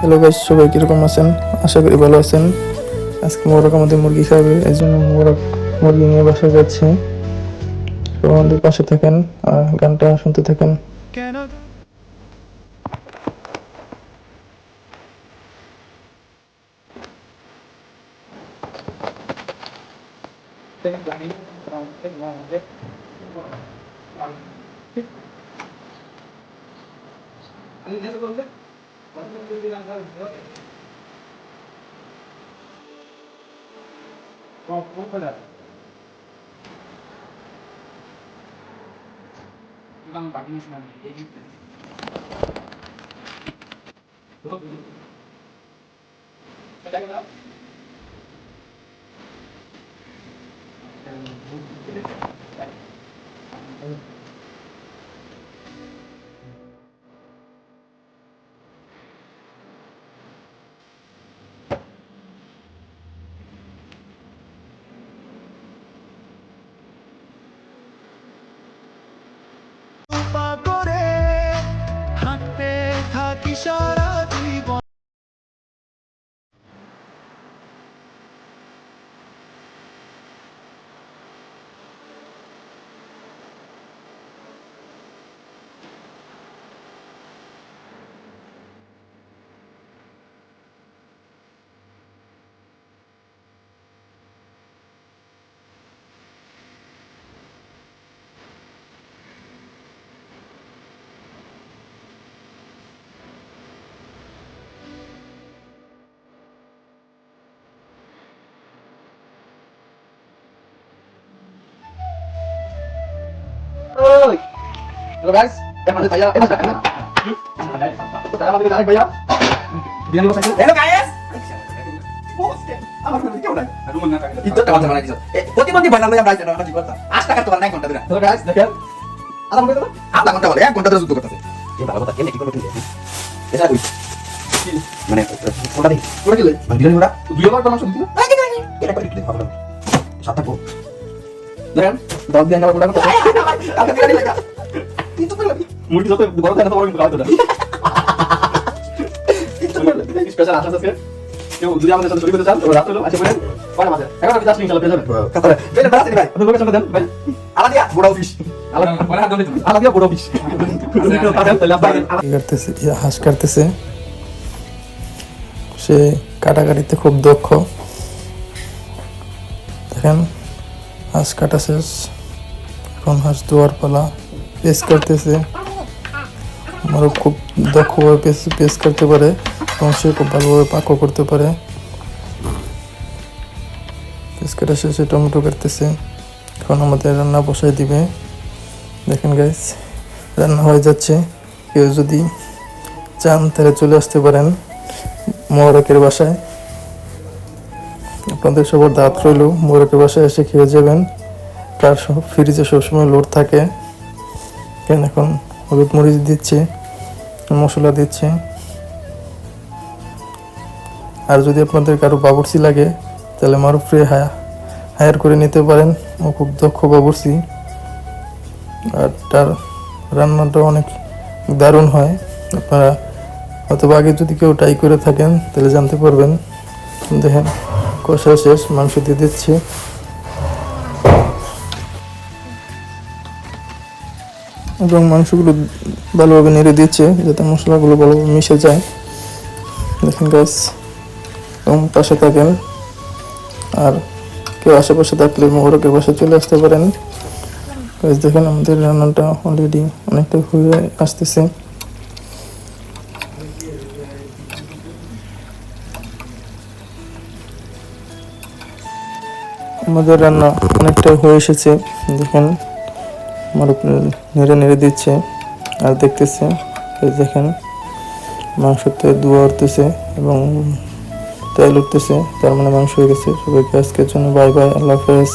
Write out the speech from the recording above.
Hello guys, সবাই কিরকম আছেন? আশা করি ভালো আছেন। আজকে মোবারক আমাদের মুরগি খাবে, এই জন্য মোবারক মুরগি নিয়ে বাসায় যাচ্ছে। তো আমাদের পাশে থাকেন আর গানটা শুনতে থাকেন। করে হাঁটতে থাকি সারা জীবন। Ôi, hello guys, em là Thầy, em là Thầy. Kita lama tidak naik bayar. Biar lu saya. Hello guys. Itu teman-teman lagi. প্রতিবন্ধী ভাই নাম আমরা জানা কি কথা 8 টাকা তোমার নাই ঘন্টা ধরে হ্যালো গাইস দেখেন আধা ঘন্টা বলে 1 ঘন্টা ধরে যুদ্ধ করতেছে এই ভালো কথা কেমনে কি করবে তুমি এসা কই মানে কোনটা দেখি কোনটা কি মানে দিলেন ওরা দুইবার বানাস দিতে এটা করে দিতে পারবো সাতটা পো দেখেন দাও দিয়ে আমরা কোনটা কালকে দিলে লাগা itu kan lebih multi satu baru kan orang buka itu dah itu kan lebih spesial atas kan yang dulu yang satu ribu satu ratus lu masih punya mana masih kan kita sering kalau biasa kata beda berat ini baik untuk sama dan baik ala dia bodoh fish ala dia bodoh fish কি করতেছে? হাঁস কাটতেছে। সে কাটাকাটিতে খুব দক্ষ। দেখেন হাঁস কাটা শেষ, এখন হাঁস দুয়ার পালা। পেস করতেছে, আমারও খুব দক্ষভাবে পেস করতে পারে এবং সে খুব ভালোভাবে পাকও করতে পারে। পেস কাটা শেষে টমেটো কাটতেছে, এখন আমাদের রান্না বসাই দিবে। দেখেন গাইস, রান্না হয়ে যাচ্ছে। কেউ যদি চান তাহলে চলে আসতে পারেন মোবারকের বাসায়। আপনাদের সবার দাওয়াত রইল, মোবারকের বাসায় এসে খেয়ে যাবেন। তার ফ্রিজে সবসময় লোড থাকে। এখন হলুদ মরিচ দিচ্ছে, মশলা দিচ্ছে। আর যদি আপনাদের কারো বাবুর্চি লাগে তাহলে মারুফ রে হায়ার করে নিতে পারেন, ও খুব দক্ষ বাবুর্চি। আর তার রান্নাটা অনেক দারুণ হয়। আপনারা অথবা আগে যদি কেউ ট্রাই করে থাকেন তাহলে জানতে পারবেন। দেখেন কষা শেষ, মাংস দিয়ে দিচ্ছে। এবং মাংসগুলো ভালোভাবে নেড়ে দিচ্ছে যাতে মশলাগুলো ভালোভাবে মিশে যায়। দেখেন গাইস, এবং পাশে থাকেন। আর কেউ আশেপাশে থাকলে মোবারকের বাসায় চলে আসতে পারেন। গাইস দেখেন আমাদের রান্নাটা অলরেডি অনেকটা হয়ে আসতেছে। আমাদের রান্না অনেকটা হয়ে এসেছে। দেখেন আমার নেড়ে নেড়ে দিচ্ছে আর দেখতেছে। দেখেন মাংসতে ধোয়া উঠতেছে এবং তেল উঠতেছে, তার মানে মাংস হয়ে গেছে। সবাইকে আজকের জন্য বাই বাই, আল্লাহ হাফেজ।